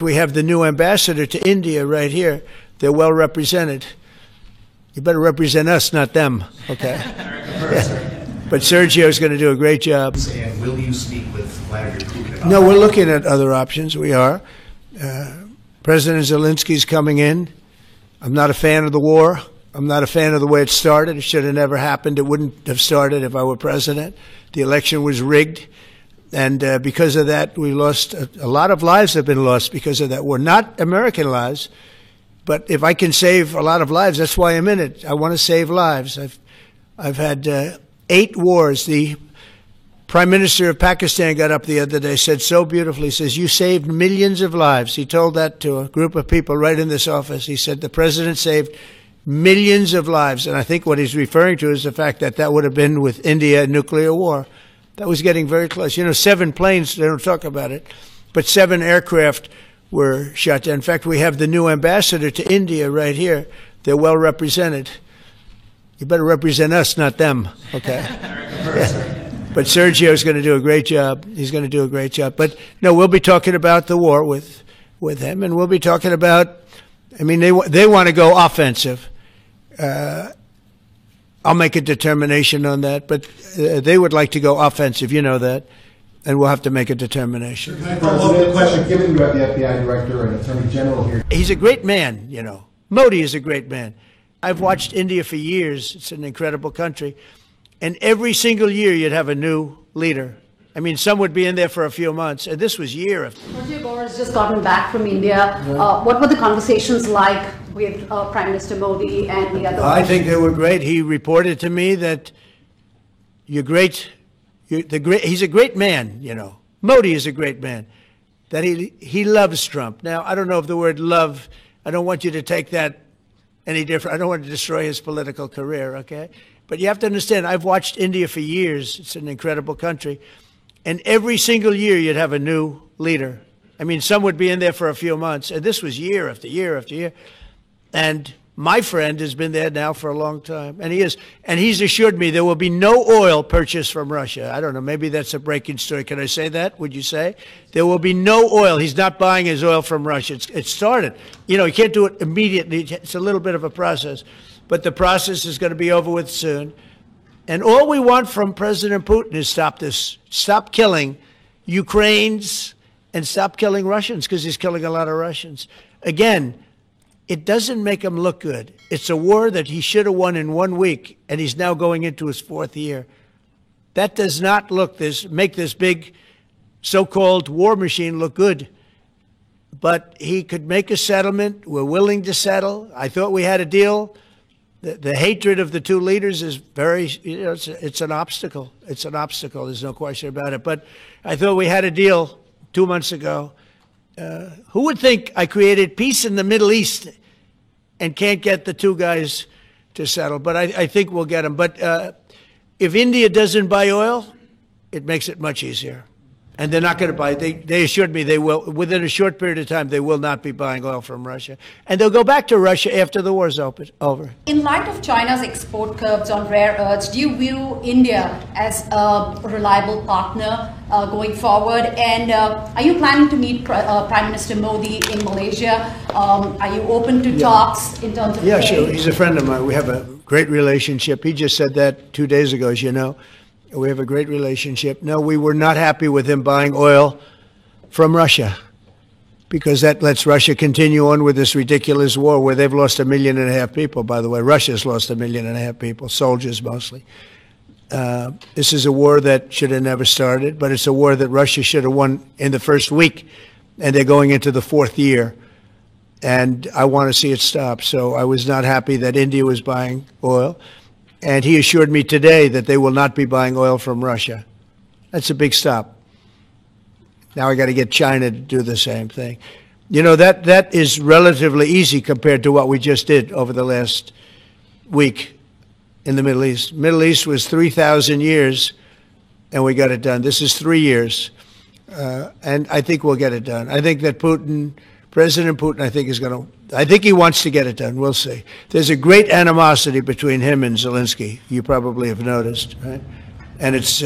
We have the new ambassador to India right here. They're well represented. You better represent us, not them, okay? But Sergio's going to do a great job. And will you speak with Vladimir Putin about No, we're looking at other options. We are. President Zelensky's coming in. I'm not a fan of the war. I'm not a fan of the way it started. It should have never happened. It wouldn't have started if I were president. The election was rigged. And because of that, we lost a lot of lives have been lost because of that war. Not American lives, but if I can save a lot of lives, that's why I'm in it. I want to save lives. I've had 8 wars. The Prime Minister of Pakistan got up the other day, said so beautifully, says, you saved millions of lives. He told that to a group of people right in this office. He said the president saved millions of lives. And I think what he's referring to is the fact that that would have been with India a nuclear war. That was getting very close. You know, 7 planes, they don't talk about it, but 7 aircraft were shot down. In fact, we have the new ambassador to India right here. They're well represented. You better represent us, not them, okay? But Sergio's going to do a great job. He's going to do a great job. But, no, we'll be talking about the war with him, and we'll be talking about, I mean, they want to go offensive. I'll make a determination on that, but they would like to go offensive, you know that, and we'll have to make a determination. Can I follow up with a question? Given you have the FBI director and attorney general here. He's a great man, you know. Modi is a great man. I've watched India for years. It's an incredible country. And every single year you'd have a new leader. I mean, some would be in there for a few months, and this was year after. Roger Gore has just gotten back from India. What were the conversations like with Prime Minister Modi and the other? I think they were great. He reported to me that he's a great man, you know. Modi is a great man. That he loves Trump. Now, I don't know if the word love, I don't want you to take that any different. I don't want to destroy his political career, okay? But you have to understand, I've watched India for years. It's an incredible country. And every single year you'd have a new leader. I mean, some would be in there for a few months. And this was year after year after year. And my friend has been there now for a long time. And he is. And he's assured me there will be no oil purchased from Russia. I don't know. Maybe that's a breaking story. Can I say that? Would you say? There will be no oil. He's not buying his oil from Russia. It started. You know, you can't do it immediately. It's a little bit of a process. But the process is going to be over with soon. And all we want from President Putin is stop this. Stop killing Ukrainians and stop killing Russians, because he's killing a lot of Russians. Again, it doesn't make him look good. It's a war that he should have won in 1 week, and he's now going into his 4th year. That does not make this big so-called war machine look good. But he could make a settlement. We're willing to settle. I thought we had a deal. The hatred of the 2 leaders is very, you know, it's an obstacle. It's an obstacle. There's no question about it. But I thought we had a deal 2 months ago. Who would think I created peace in the Middle East and can't get the 2 guys to settle? But I think we'll get them. But if India doesn't buy oil, it makes it much easier. And they're not going to buy it. They assured me they will. Within a short period of time, they will not be buying oil from Russia. And they'll go back to Russia after the war's over. In light of China's export curbs on rare earths, do you view India as a reliable partner going forward? And are you planning to meet Prime Minister Modi in Malaysia? Are you open to talks in terms of Yeah, sure. He's a friend of mine. We have a great relationship. He just said that 2 days ago, as you know. We have a great relationship. No, we were not happy with him buying oil from Russia, because that lets Russia continue on with this ridiculous war where they've lost 1.5 million people, by the way. Russia's lost 1.5 million people, soldiers mostly. This is a war that should have never started, but it's a war that Russia should have won in the 1st week, and they're going into the 4th year. And I want to see it stop. So I was not happy that India was buying oil. And he assured me today that they will not be buying oil from Russia. That's a big stop. Now I got to get China to do the same thing. You know, that is relatively easy compared to what we just did over the last week in the Middle East. Middle East was 3,000 years, and we got it done. This is 3 years, and I think we'll get it done. I think that President Putin, I think he wants to get it done. We'll see. There's a great animosity between him and Zelensky. You probably have noticed, right? And it's